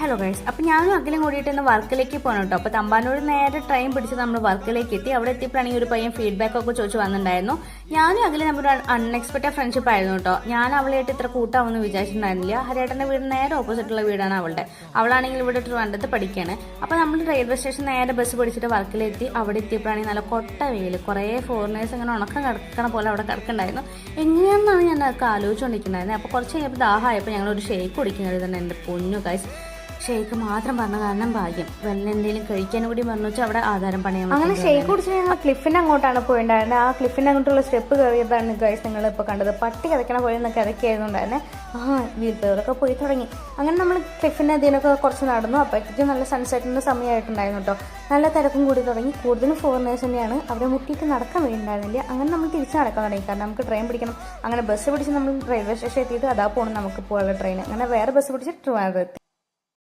Hello guys, അപ്പോൾ ഞാനും അഖിലും കൂടിയിട്ട് ഇന്ന് വർക്കിലേക്ക് പോകണം കേട്ടോ. അപ്പോൾ തമ്പാനൂർ നേരെ ട്രെയിൻ പിടിച്ച് നമ്മൾ വർക്കിലേക്ക് എത്തി. അവിടെ എത്തിയപ്പോഴാണെങ്കിൽ ഒരു പയ്യൻ ഫീഡ്ബാക്ക് ഒക്കെ ചോദിച്ചു വന്നിട്ടുണ്ടായിരുന്നു. ഞാനും അഖിലും നമ്മുടെ അൺഎക്സ്പെക്റ്റഡ് ഫ്രണ്ട്ഷിപ്പ് ആയിരുന്നു കേട്ടോ. ഞാൻ അവളായിട്ട് ഇത്ര കൂട്ടാവുമെന്ന് വിചാരിച്ചിട്ടുണ്ടായിരുന്നില്ല. ഹരിയേട്ടൻ്റെ വീട് നേരെ ഓപ്പോസിറ്റുള്ള വീടാണ് അവളുടെ. അവളാണെങ്കിൽ ഇവിടെ ട്രിവാൻഡ്രത്ത് പഠിക്കുകയാണ്. അപ്പോൾ നമ്മൾ റെയിൽവേ സ്റ്റേഷൻ നേരെ ബസ് പിടിച്ചിട്ട് വർക്കിലെത്തി. അവിടെ എത്തിയപ്പോഴാണെങ്കിൽ നല്ല കൊട്ട വെയിൽ, കുറേ ഫോറിനേഴ്സ് ഇങ്ങനെ ഉണക്കം കിടക്കണ പോലെ അവിടെ കിടക്കുന്നുണ്ടായിരുന്നു. എങ്ങനെയാണെന്നാണ് ഞാൻ അതൊക്കെ ആലോചിച്ചുകൊണ്ടിരിക്കുന്നുണ്ടായിരുന്നത്. അപ്പോൾ കുറച്ച് കഴിഞ്ഞപ്പോൾ ദാഹമായപ്പോൾ ഞങ്ങളൊരു ഷേക്ക് കുടിക്കുന്നത് തന്നെ എൻ്റെ പൊന്നു ഗൈസ്. ഷേക്ക് മാത്രം പറഞ്ഞ കാരണം ഭാഗ്യം. വെള്ളം എന്തെങ്കിലും കഴിക്കാനും കൂടി പറഞ്ഞു വെച്ചാൽ അവിടെ ആധാരം പണിയാൻ. അങ്ങനെ ഷേക്ക് കുടിച്ച് ഞങ്ങൾ ക്ലിഫിൻ്റെ അങ്ങോട്ടാണ് പോയിട്ടുണ്ടായിരുന്നത്. ആ ക്ലിഫിൻ്റെ അങ്ങോട്ടുള്ള സ്റ്റെപ്പ് കയറിയതാണ് ഗൈസ് നിങ്ങൾ ഇപ്പോൾ കണ്ടത്. പട്ടി കതയ്ക്കണ പോലെ നിന്ന് കിതയ്ക്കായിരുന്നുണ്ടായിരുന്നെ. വീൽ പെയറൊക്കെ പോയി തുടങ്ങി. അങ്ങനെ നമ്മൾ ക്ലിഫിൻ്റെ അതിനൊക്കെ കുറച്ച് നടന്നു. അപ്പോഴത്തേക്കും നല്ല സൺസെറ്റിൻ്റെ സമയമായിട്ടുണ്ടായിരുന്നു കേട്ടോ. നല്ല തിരക്കും കൂടി തുടങ്ങി. കൂടുതലും ഫോറിനേഴ്സ് തന്നെയാണ്. അവിടെ മുട്ടിയിട്ട് നടക്കാൻ വേണ്ടിയിട്ടുണ്ടായിരുന്നില്ല. അങ്ങനെ നമ്മൾ തിരിച്ച് നടക്കാൻ തുടങ്ങി. കാരണം നമുക്ക് ട്രെയിൻ പിടിക്കണം. അങ്ങനെ ബസ് പിടിച്ച് നമ്മൾ റെയിൽവേ സ്റ്റേഷൻ എത്തിയിട്ട് അതാ പോകണം നമുക്ക് പോകാനുള്ള ട്രെയിൻ. അങ്ങനെ വേറെ ബസ് പിടിച്ച് ട്രിവാൻഡ്രം എത്തി.